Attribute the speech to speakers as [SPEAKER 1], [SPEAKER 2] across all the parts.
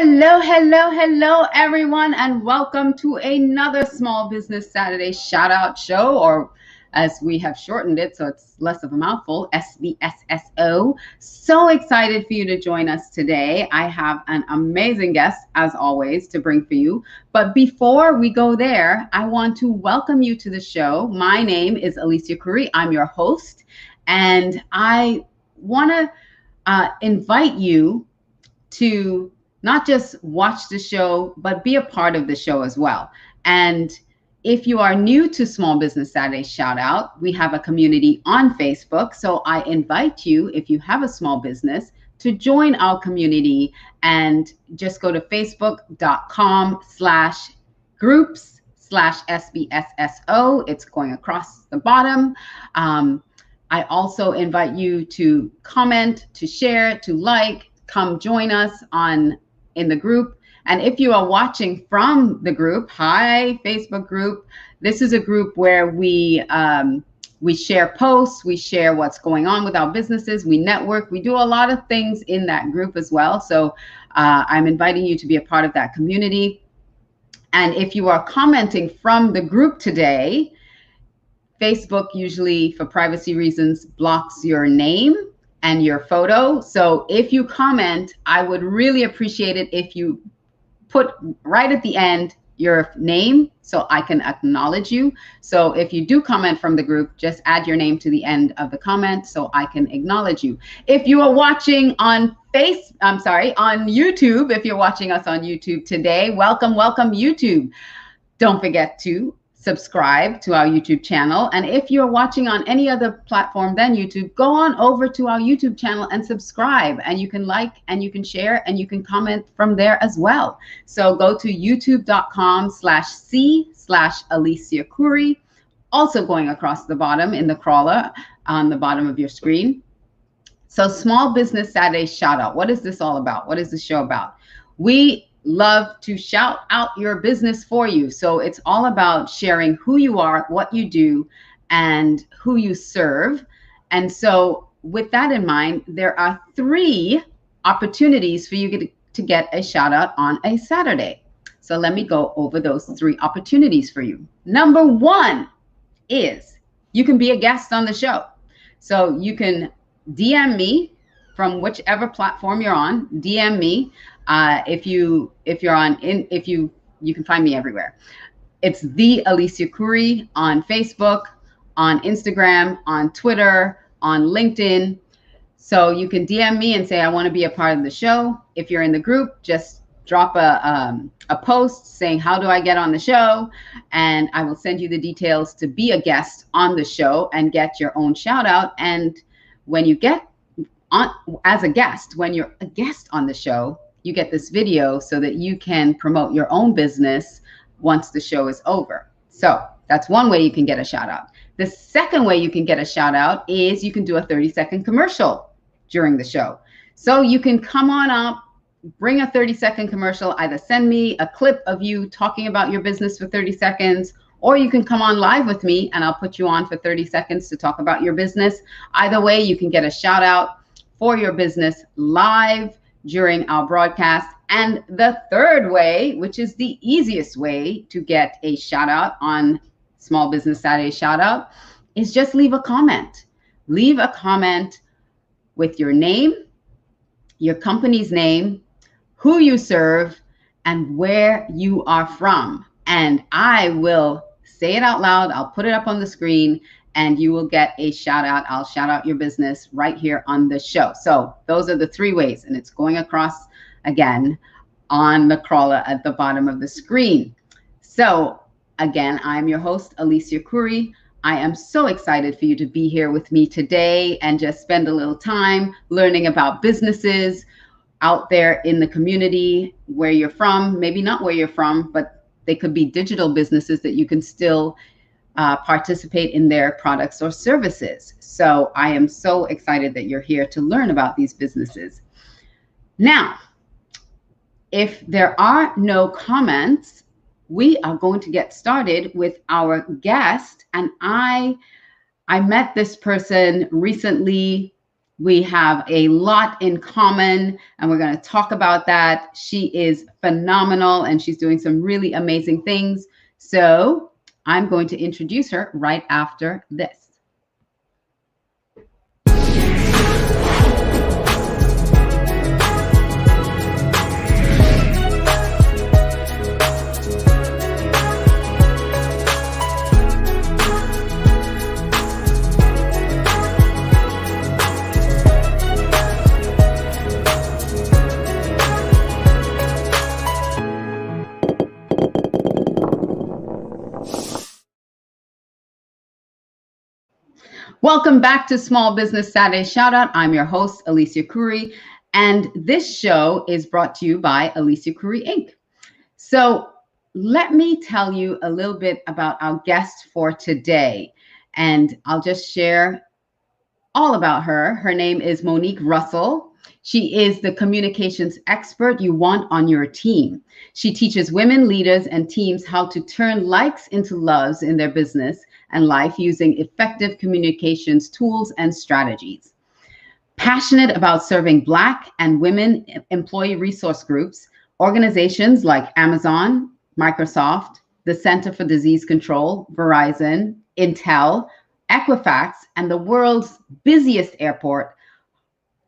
[SPEAKER 1] Hello, everyone, and welcome to another Small Business Saturday shout out show, or as we have shortened it, so it's less of a mouthful, SBSSO. So excited for you to join us today. I have an amazing guest, as always, to bring for you. But before we go there, I want to welcome you to the show. My name is Alicia Couri. I'm your host, and I want to invite you to not just watch the show, but be a part of the show as well. And if you are new to Small Business Saturday Shout Out, we have a community on Facebook. So I invite you, if you have a small business, to join our community and just go to facebook.com/groups/SBSSO. It's going across the bottom. I also invite you to comment, to share, to like, come join us in the group. And if you are watching from the group, hi, Facebook group. This is a group where we share posts, we share what's going on with our businesses, we network, we do a lot of things in that group as well. So I'm inviting you to be a part of that community. And if you are commenting from the group today, Facebook usually, for privacy reasons, blocks your name and your photo. So if you comment, I would really appreciate it if you put right at the end your name so I can acknowledge you. So if you do comment from the group, just add your name to the end of the comment so I can acknowledge you. If you are watching on YouTube, if you're watching us on YouTube today, welcome YouTube. Don't forget to subscribe to our YouTube channel. And if you're watching on any other platform than YouTube, go on over to our YouTube channel and subscribe. And you can like, and you can share, and you can comment from there as well. So go to youtube.com/C/Alicia Couri, also going across the bottom in the crawler on the bottom of your screen. So Small Business Saturday Shout Out. What is this all about? What is the show about? We love to shout out your business for you. So it's all about sharing who you are, what you do, and who you serve. And so with that in mind, there are 3 opportunities for you to get a shout out on a Saturday. So let me go over those 3 opportunities for you. Number 1 is you can be a guest on the show. So you can DM me from whichever platform you're on. DM me. You can find me everywhere. It's the Alicia Couri on Facebook, on Instagram, on Twitter, on LinkedIn. So you can DM me and say, I want to be a part of the show. If you're in the group, just drop a post saying, how do I get on the show? And I will send you the details to be a guest on the show and get your own shout out. And when you get on as a guest, when you're a guest on the show, you get this video so that you can promote your own business once the show is over. So that's one way you can get a shout out. The second way you can get a shout out is you can do a 30-second commercial during the show. So you can come on up, bring a 30-second commercial, either send me a clip of you talking about your business for 30 seconds, or you can come on live with me and I'll put you on for 30 seconds to talk about your business. Either way, you can get a shout out for your business live during our broadcast. And the third way, which is the easiest way to get a shout out on Small Business Saturday Shout Out, is just leave a comment. Leave a comment with your name, your company's name, who you serve, and where you are from. And I will say it out loud. I'll put it up on the screen and you will get a shout out. I'll shout out your business right here on the show. So those are the 3 ways, and it's going across again on the crawler at the bottom of the screen. So again, I'm your host, Alicia Couri. I am so excited for you to be here with me today and just spend a little time learning about businesses out there in the community where you're from, maybe not where you're from, but they could be digital businesses that you can still participate in their products or services. So I am so excited that you're here to learn about these businesses. Now, if there are no comments, we are going to get started with our guest. And I met this person recently We have a lot in common, and we're going to talk about that. She is phenomenal, and she's doing some really amazing things. So I'm going to introduce her right after this. Welcome back to Small Business Saturday Shoutout. I'm your host, Alicia Couri, and this show is brought to you by Alicia Couri Inc. So let me tell you a little bit about our guest for today, and I'll just share all about her. Her name is Monique Russell. She is the communications expert you want on your team. She teaches women leaders and teams how to turn likes into loves in their business and life using effective communications tools and strategies. Passionate about serving Black and women employee resource groups, organizations like Amazon, Microsoft, the Center for Disease Control, Verizon, Intel, Equifax, and the world's busiest airport,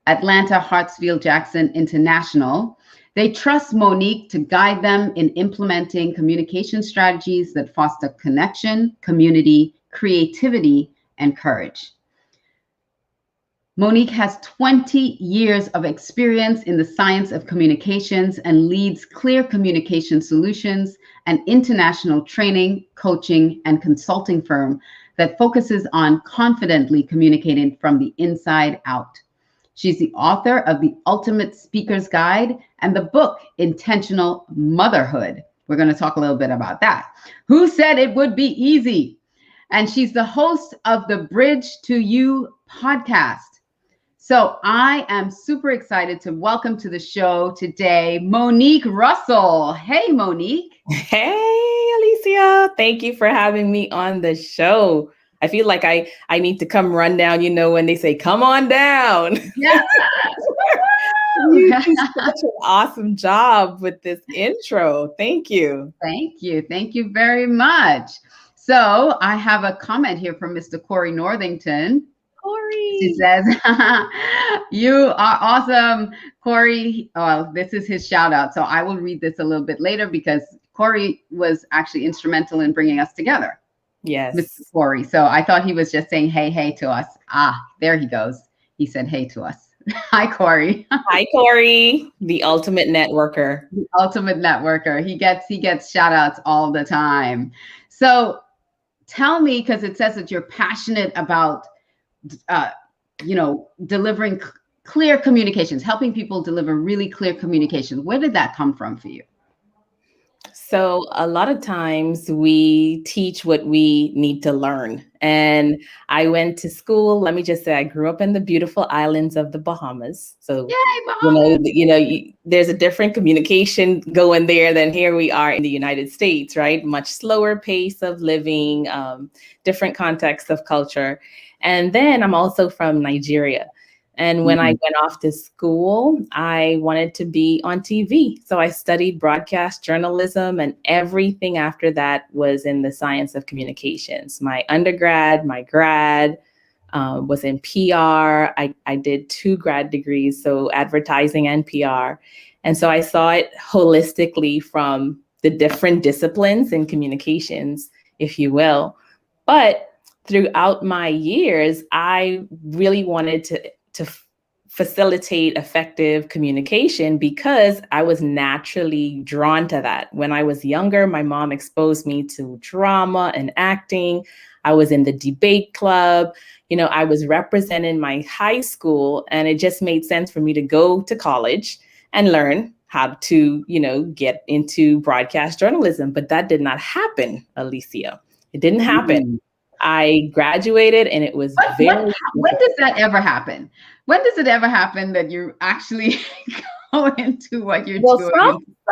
[SPEAKER 1] Atlanta Hartsfield-Jackson International. They trust Monique to guide them in implementing communication strategies that foster connection, community, creativity, and courage. Monique has 20 years of experience in the science of communications and leads Clear Communication Solutions, an international training, coaching, and consulting firm that focuses on confidently communicating from the inside out. She's the author of The Ultimate Speaker's Guide and the book, Intentional Motherhood. We're going to talk a little bit about that. Who said it would be easy? And she's the host of the Bridge to You podcast. So I am super excited to welcome to the show today, Monique Russell. Hey, Monique.
[SPEAKER 2] Hey, Alicia. Thank you for having me on the show. I feel like I need to come run down, when they say, come on down.
[SPEAKER 1] Yes.
[SPEAKER 2] You do such an awesome job with this intro. Thank you.
[SPEAKER 1] Thank you. Thank you very much. So I have a comment here from Mr. Couri Northington.
[SPEAKER 2] Couri.
[SPEAKER 1] She says, you are awesome, Couri. Oh, this is his shout out. So I will read this a little bit later because Couri was actually instrumental in bringing us together.
[SPEAKER 2] Yes.
[SPEAKER 1] Mr. Couri. So I thought he was just saying, hey to us. There he goes. He said, hey to us. Hi, Couri.
[SPEAKER 2] Hi, Couri, the ultimate networker.
[SPEAKER 1] The ultimate networker. He gets shout outs all the time. So tell me, because it says that you're passionate about, delivering clear communications, helping people deliver really clear communications. Where did that come from for you?
[SPEAKER 2] So a lot of times we teach what we need to learn. And I went to school. Let me just say, I grew up in the beautiful islands of the Bahamas. So,
[SPEAKER 1] yay, Bahamas.
[SPEAKER 2] There's a different communication going there than here we are in the United States, right? Much slower pace of living, different context of culture. And then I'm also from Nigeria. And when I went off to school, I wanted to be on TV. So I studied broadcast journalism, and everything after that was in the science of communications. My undergrad, my grad was in PR. I did 2 grad degrees, so advertising and PR. And so I saw it holistically from the different disciplines in communications, if you will. But throughout my years, I really wanted to facilitate effective communication because I was naturally drawn to that. When I was younger, my mom exposed me to drama and acting. I was in the debate club. I was representing my high school, and it just made sense for me to go to college and learn how to, get into broadcast journalism. But that did not happen, Alicia. It didn't happen. I graduated, and it was
[SPEAKER 1] when does that ever happen? When does it ever happen that you actually go into what you're
[SPEAKER 2] Well,
[SPEAKER 1] doing.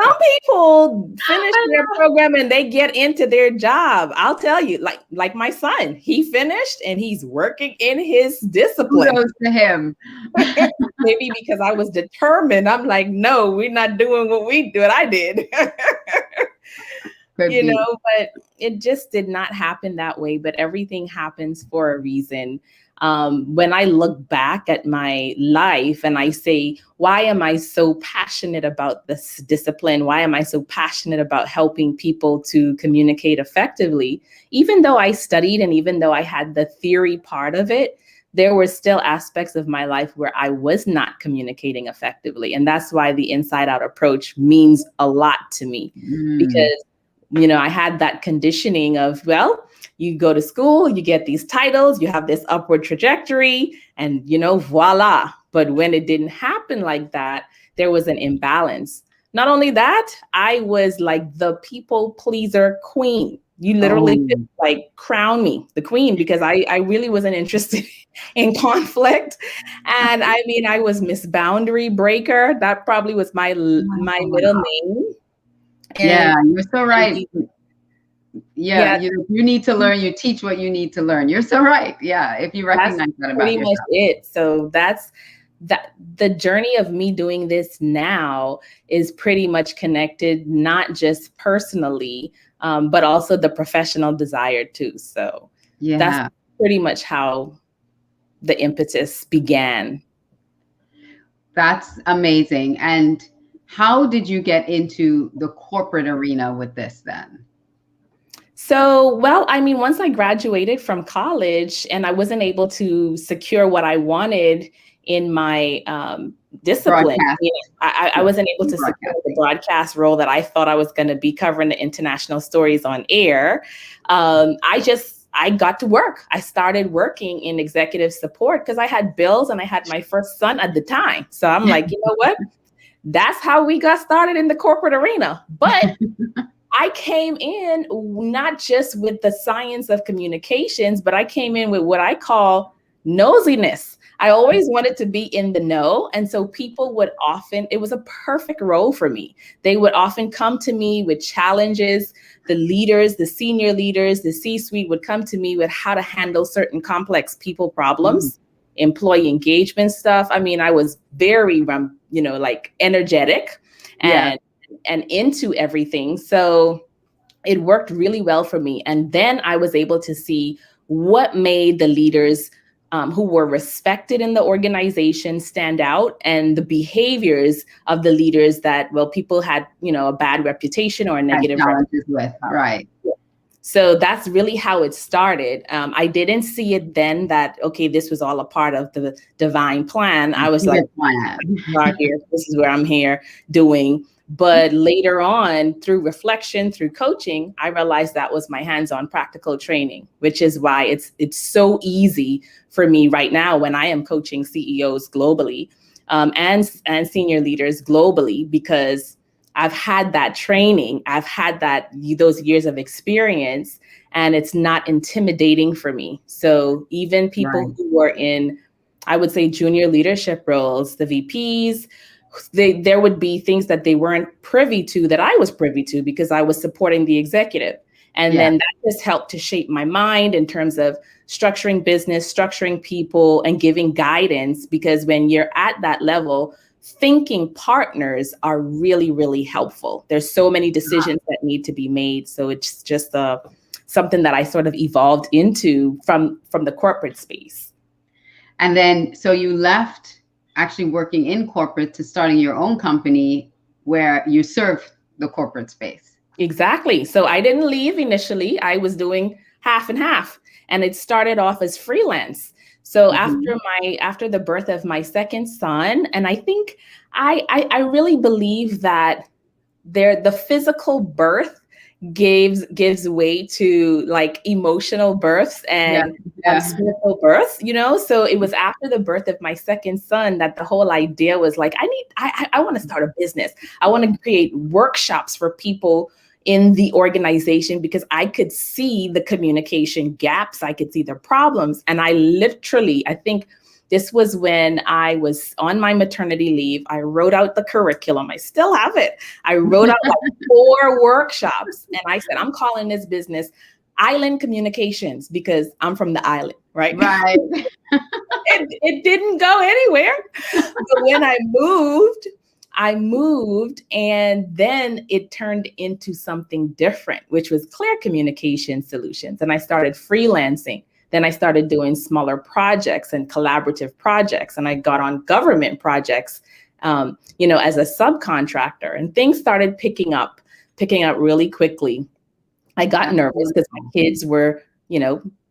[SPEAKER 2] some people finish their program and they get into their job. I'll tell you, like my son, he finished and he's working in his discipline.
[SPEAKER 1] Kudos to him.
[SPEAKER 2] Maybe because I was determined. I'm like, no, we're not doing what I did.
[SPEAKER 1] Could be.
[SPEAKER 2] But it just did not happen that way. But everything happens for a reason. When I look back at my life and I say, why am I so passionate about this discipline? Why am I so passionate about helping people to communicate effectively? Even though I studied and even though I had the theory part of it, there were still aspects of my life where I was not communicating effectively. And that's why the inside out approach means a lot to me, because I had that conditioning of, well, you go to school, you get these titles, you have this upward trajectory, and, voila. But when it didn't happen like that, there was an imbalance. Not only that, I was like the people pleaser queen. You literally could crown me the queen, because I really wasn't interested in conflict. And I was Miss Boundary Breaker. That probably was my middle name.
[SPEAKER 1] Yeah, you're so right. Yeah, you need to learn. You teach what you need to learn. You're so right. Yeah, if you recognize that about yourself. Pretty much
[SPEAKER 2] it. So that's the journey of me doing this now is pretty much connected, not just personally, but also the professional desire too. So that's pretty much how the impetus began.
[SPEAKER 1] That's amazing. And how did you get into the corporate arena with this then?
[SPEAKER 2] So, well, once I graduated from college and I wasn't able to secure what I wanted in my discipline, I wasn't able to secure the broadcast role that I thought I was going to be covering the international stories on air. I got to work. I started working in executive support because I had bills and I had my first son at the time. So I'm like, you know what? That's how we got started in the corporate arena. But I came in not just with the science of communications, but I came in with what I call nosiness. I always wanted to be in the know. And so people would often, it was a perfect role for me. They would often come to me with challenges. The leaders, the senior leaders, the C-suite would come to me with how to handle certain complex people problems, employee engagement stuff. I was very, energetic and into everything. So it worked really well for me. And then I was able to see what made the leaders who were respected in the organization stand out, and the behaviors of the leaders that, people had, a bad reputation or a negative
[SPEAKER 1] challenges with. Right.
[SPEAKER 2] So that's really how it started. I didn't see it then that, this was all a part of the divine plan. I was like, this is where I'm here doing. But later on, through reflection, through coaching, I realized that was my hands-on practical training, which is why it's so easy for me right now when I am coaching CEOs globally and senior leaders globally, because I've had that training, I've had those years of experience, and it's not intimidating for me. So even people who were in, I would say, junior leadership roles, the VPs, there would be things that they weren't privy to that I was privy to because I was supporting the executive. And then that just helped to shape my mind in terms of structuring business, structuring people, and giving guidance. Because when you're at that level, thinking partners are really, really helpful. There's so many decisions that need to be made. So it's just something that I sort of evolved into from the corporate space.
[SPEAKER 1] And then, so you left actually working in corporate to starting your own company where you serve the corporate space.
[SPEAKER 2] Exactly. So I didn't leave initially. I was doing half and half, and it started off as freelance. So after the birth of my second son, and I think I really believe that the physical birth gives way to like emotional births and spiritual births, so it was after the birth of my second son that the whole idea was like, I want to start a business. I want to create workshops for people in the organization because I could see the communication gaps. I could see the problems. And I think This was when I was on my maternity leave. I wrote out the curriculum. I still have it. I wrote out like 4 workshops, and I said, I'm calling this business Island Communications because I'm from the island, right?
[SPEAKER 1] Right.
[SPEAKER 2] It didn't go anywhere. But when I moved, and then it turned into something different, which was Clear Communication Solutions. And I started freelancing. Then I started doing smaller projects and collaborative projects. And I got on government projects, as a subcontractor, and things started picking up really quickly. I got nervous because my kids were,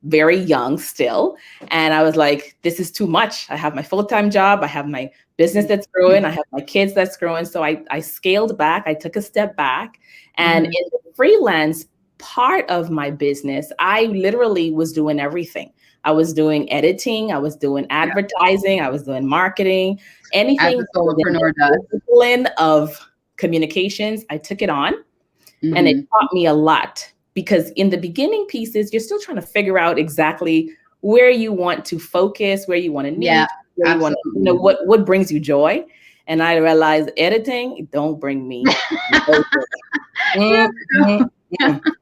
[SPEAKER 2] very young still. And I was like, this is too much. I have my full-time job. I have my business that's growing. I have my kids that's growing. So I scaled back. I took a step back. And in the freelance part of my business, I literally was doing everything. I was doing editing. I was doing advertising. I was doing marketing, anything.
[SPEAKER 1] As a solopreneur does.
[SPEAKER 2] Discipline of communications, I took it on, and it taught me a lot. Because in the beginning pieces, you're still trying to figure out exactly where you want to focus, where you want to niche, where you want to, what brings you joy. And I realized editing don't bring me joy.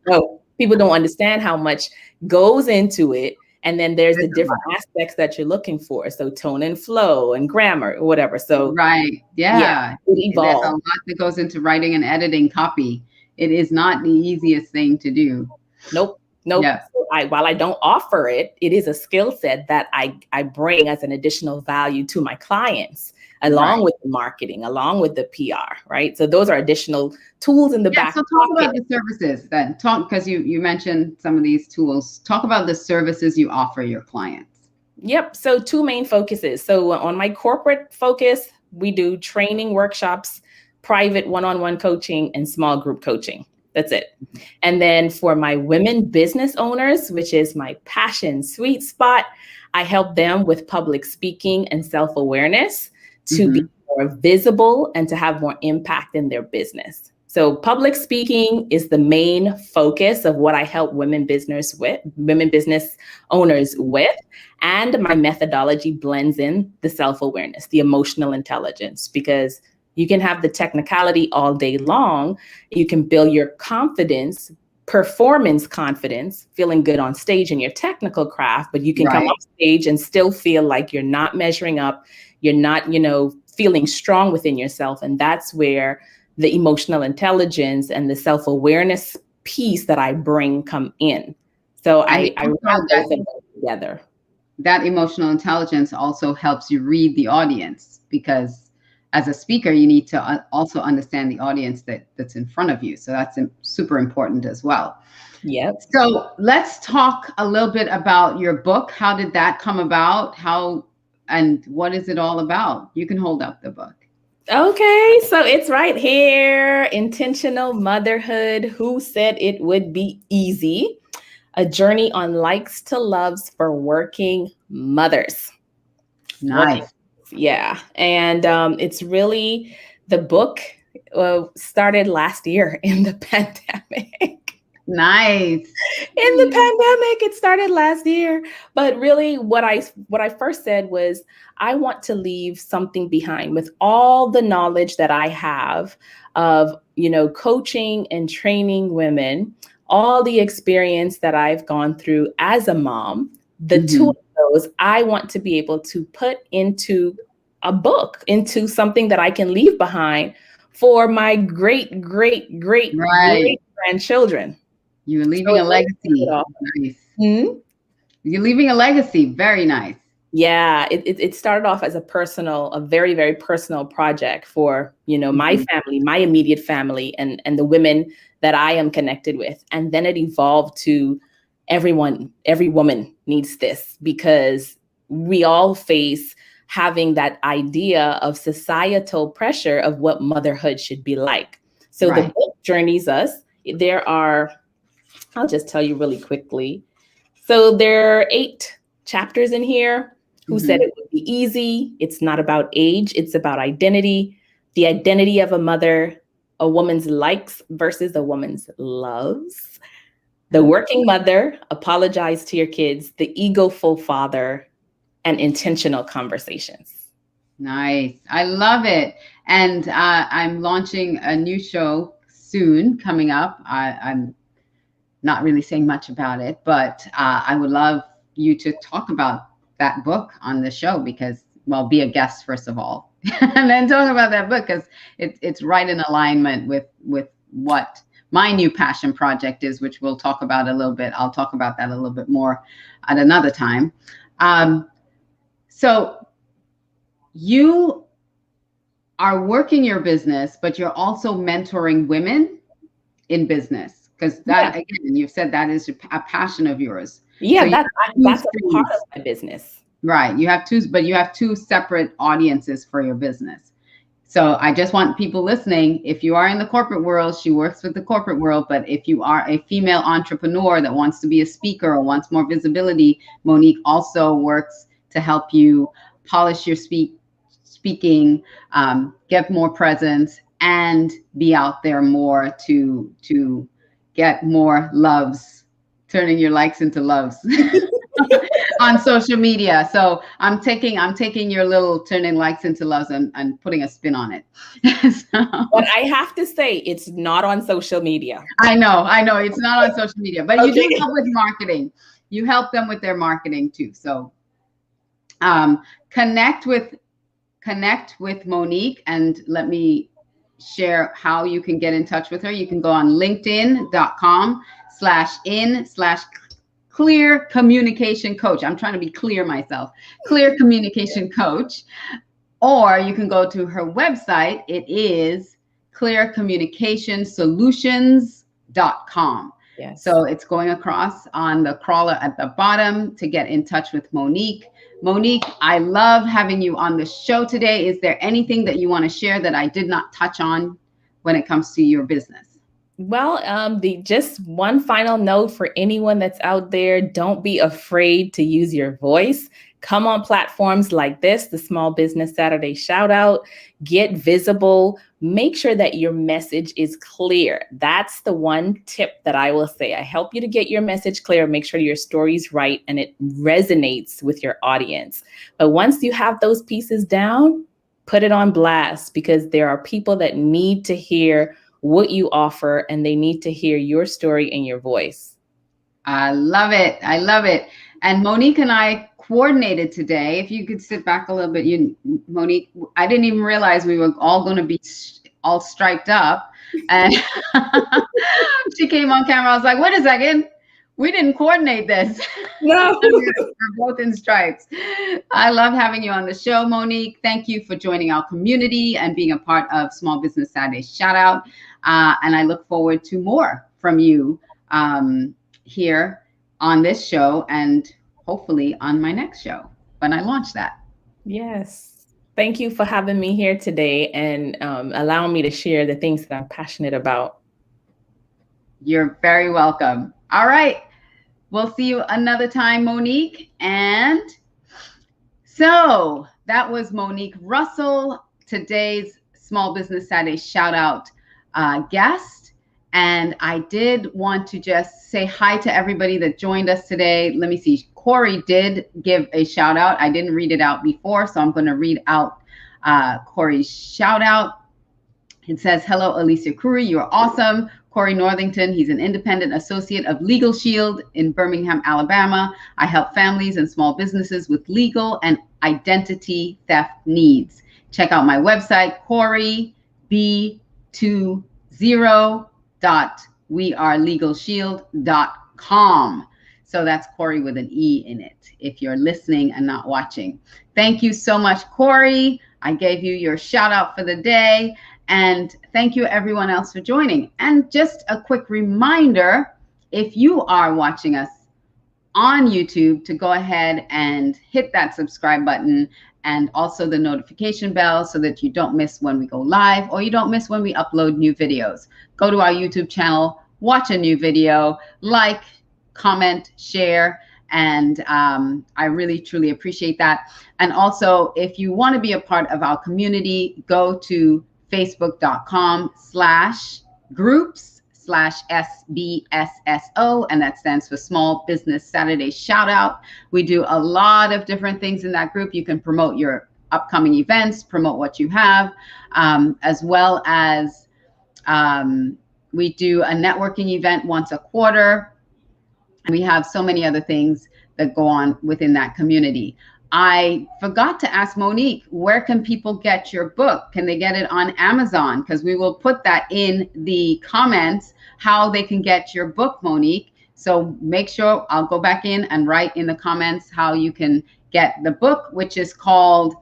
[SPEAKER 2] No, people don't understand how much goes into it. And then there's the different aspects that you're looking for. So tone and flow and grammar or whatever. So
[SPEAKER 1] right. Yeah.
[SPEAKER 2] It evolved.
[SPEAKER 1] There's a lot that goes into writing and editing copy. It is not the easiest thing to do.
[SPEAKER 2] Nope. Yeah. So while I don't offer it, it is a skill set that I bring as an additional value to my clients, along with the marketing, along with the PR, right? So those are additional tools in the back.
[SPEAKER 1] So talk about the services then. Because you mentioned some of these tools. Talk about the services you offer your clients.
[SPEAKER 2] Yep. So 2 main focuses. So on my corporate focus, we do training workshops, private one-on-one coaching, and small group coaching. That's it. And then for my women business owners, which is my passion sweet spot, I help them with public speaking and self-awareness to be more visible and to have more impact in their business. So public speaking is the main focus of what I help women business owners with. And my methodology blends in the self-awareness, the emotional intelligence, because you can have the technicality all day long. You can build your confidence, performance confidence, feeling good on stage in your technical craft, but you can come off stage and still feel like you're not measuring up. You're not, feeling strong within yourself. And that's where the emotional intelligence and the self-awareness piece that I bring come in. So I wrap those things together.
[SPEAKER 1] That emotional intelligence also helps you read the audience, because as a speaker, you need to also understand the audience that's in front of you. So that's super important as well.
[SPEAKER 2] Yep.
[SPEAKER 1] So let's talk a little bit about your book. How did that come about? And what is it all about? You can hold up the book.
[SPEAKER 2] Okay, so it's right here. Intentional Motherhood. Who said it would be easy? A journey on likes to loves for working mothers.
[SPEAKER 1] Nice.
[SPEAKER 2] Yeah. And it's really, the book started last year in the pandemic.
[SPEAKER 1] Nice.
[SPEAKER 2] In the pandemic, it started last year. But really what I first said was, I want to leave something behind with all the knowledge that I have of, coaching and training women, all the experience that I've gone through as a mom. The 2 of those I want to be able to put into a book, into something that I can leave behind for my great grandchildren.
[SPEAKER 1] You're leaving a legacy. Nice. You're leaving a legacy. Very nice.
[SPEAKER 2] Yeah, it started off as a very, very personal project for, my family, my immediate family, and the women that I am connected with. And then it evolved to every woman needs this, because we all face having that idea of societal pressure of what motherhood should be like. So the book journeys us. I'll just tell you really quickly. So there are 8 chapters in here. Who said it would be easy? It's not about age. It's about identity, the identity of a mother, a woman's likes versus a woman's loves, the working mother, apologize to your kids, the egoful father, and intentional conversations.
[SPEAKER 1] Nice. I love it. And I'm launching a new show soon coming up. I'm not really saying much about it, but I would love you to talk about that book on the show because, well, be a guest first of all, and then talk about that book because it's right in alignment with what my new passion project is, which we'll talk about a little bit. I'll talk about that a little bit more at another time. So you are working your business, but you're also mentoring women in business because that, again, you've said that is a passion of yours.
[SPEAKER 2] Yeah,
[SPEAKER 1] so
[SPEAKER 2] that's a part of my business.
[SPEAKER 1] Right. You have two separate audiences for your business. So I just want people listening, if you are in the corporate world, she works with the corporate world, but if you are a female entrepreneur that wants to be a speaker or wants more visibility, Monique also works to help you polish your speaking, get more presence, and be out there more to get more loves, turning your likes into loves on social media. So I'm taking your little turning likes into loves and putting a spin on it.
[SPEAKER 2] But I have to say, it's not on social media.
[SPEAKER 1] I know it's not on social media, but you do help with marketing. You help them with their marketing too. So connect with Monique, and let me share how you can get in touch with her. You can go on linkedin.com/clear communication coach. I'm trying to be clear myself. Clear communication coach. Or you can go to her website. It is clearcommunicationsolutions.com.
[SPEAKER 2] Yes.
[SPEAKER 1] So it's going across on the crawler at the bottom to get in touch with Monique. Monique, I love having you on the show today. Is there anything that you want to share that I did not touch on when it comes to your business?
[SPEAKER 2] Well, just one final note for anyone that's out there, don't be afraid to use your voice. Come on platforms like this, the Small Business Saturday Shout Out, get visible, make sure that your message is clear. That's the one tip that I will say. I help you to get your message clear, make sure your story's right and it resonates with your audience. But once you have those pieces down, put it on blast because there are people that need to hear what you offer and they need to hear your story and your voice.
[SPEAKER 1] I love it. I love it. And Monique and I coordinated today. If you could sit back a little bit, Monique, I didn't even realize we were all going to be all striped up. And she came on camera. I was like, wait a second. We didn't coordinate this.
[SPEAKER 2] No.
[SPEAKER 1] We're both in stripes. I love having you on the show, Monique. Thank you for joining our community and being a part of Small Business Saturday Shout Out. And I look forward to more from you here on this show and hopefully on my next show when I launch that.
[SPEAKER 2] Yes. Thank you for having me here today and allowing me to share the things that I'm passionate about.
[SPEAKER 1] You're very welcome. All right. We'll see you another time, Monique. And so that was Monique Russell, today's Small Business Saturday Shout Out guest. And I did want to just say hi to everybody that joined us today. Let me see. Couri did give a shout out. I didn't read it out before, so I'm going to read out Couri's shout out. It says, hello, Alicia Couri. You're awesome. Couri Northington, he's an independent associate of Legal Shield in Birmingham, Alabama. I help families and small businesses with legal and identity theft needs. Check out my website, CouriB20.wearelegalshield.com. So that's Couri with an E in it, if you're listening and not watching. Thank you so much, Couri. I gave you your shout out for the day. And thank you everyone else for joining. And just a quick reminder, if you are watching us on YouTube, to go ahead and hit that subscribe button and also the notification bell so that you don't miss when we go live or you don't miss when we upload new videos. Go to our YouTube channel, watch a new video, like, comment, share, and I really, truly appreciate that. And also, if you want to be a part of our community, go to facebook.com/groups/ group.com/SBSSO, and that stands for Small Business Saturday Shout Out. We do a lot of different things in that group. You can promote your upcoming events, promote what you have, as well as we do a networking event once a quarter. We have so many other things that go on within that community. I forgot to ask Monique, where can people get your book? Can they get it on Amazon? Because we will put that in the comments, how they can get your book, Monique. So make sure I'll go back in and write in the comments how you can get the book, which is called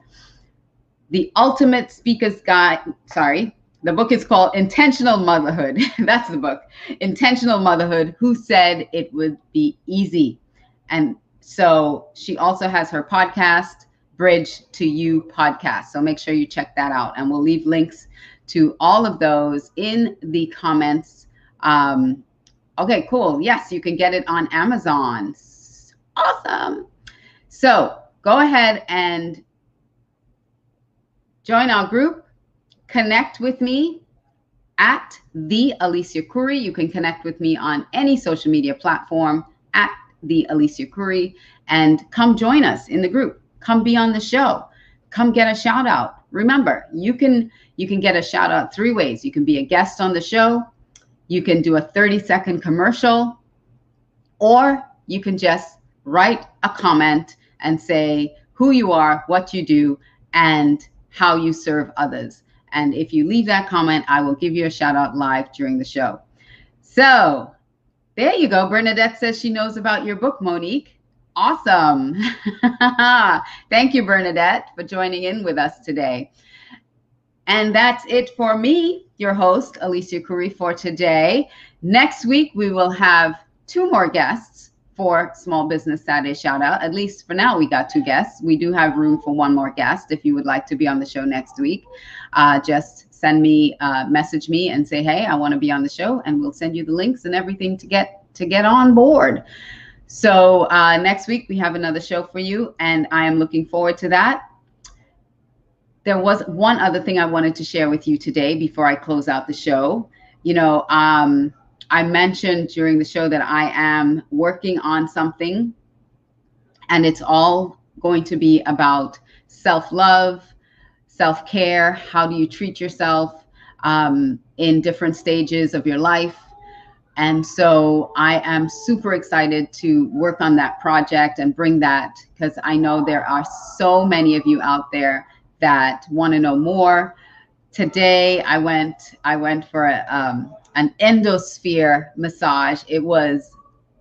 [SPEAKER 1] The Ultimate Speaker's Guide. Sorry, the book is called Intentional Motherhood. That's the book. Intentional Motherhood, Who Said It Would Be Easy? And so she also has her podcast, Bridge to You podcast. So make sure you check that out. And we'll leave links to all of those in the comments. Okay, cool. Yes, you can get it on Amazon. Awesome. So go ahead and join our group. Connect with me at the Alicia Couri. You can connect with me on any social media platform at the Alicia Couri, and come join us in the group. Come be on the show. Come get a shout out. Remember, you can get a shout out 3 ways. You can be a guest on the show. You can do a 30-second commercial, or you can just write a comment and say who you are, what you do, and how you serve others. And if you leave that comment, I will give you a shout out live during the show. So there you go. Bernadette says she knows about your book, Monique. Awesome. Thank you, Bernadette, for joining in with us today. And that's it for me, your host, Alicia Couri, for today. Next week, we will have 2 more guests for Small Business Saturday Shout Out. At least for now, we got 2 guests. We do have room for 1 more guest. If you would like to be on the show next week, just send me, message me and say, hey, I want to be on the show, and we'll send you the links and everything to get on board. So next week we have another show for you, and I am looking forward to that. There was one other thing I wanted to share with you today before I close out the show. You know, I mentioned during the show that I am working on something, and it's all going to be about self-love, self-care. How do you treat yourself in different stages of your life? And so I am super excited to work on that project and bring that, because I know there are so many of you out there that want to know more. Today I went for an endosphere massage. It was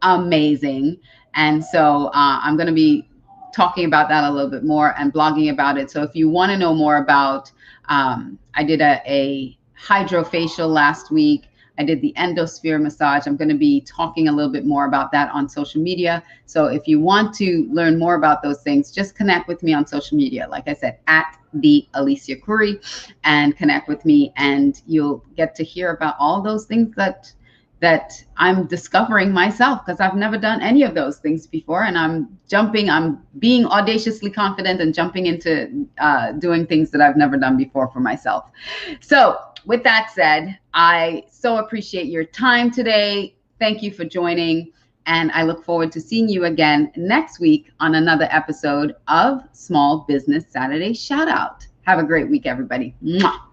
[SPEAKER 1] amazing. And so I'm going to be talking about that a little bit more and blogging about it. So if you want to know more about, I did a hydrofacial last week. I did the endosphere massage. I'm going to be talking a little bit more about that on social media. So if you want to learn more about those things, just connect with me on social media. Like I said, at the Alicia Couri, and connect with me, and you'll get to hear about all those things that I'm discovering myself, because I've never done any of those things before. And I'm being audaciously confident and jumping into doing things that I've never done before for myself. So with that said, I so appreciate your time today. Thank you for joining. And I look forward to seeing you again next week on another episode of Small Business Saturday Shout Out. Have a great week, everybody. Mwah.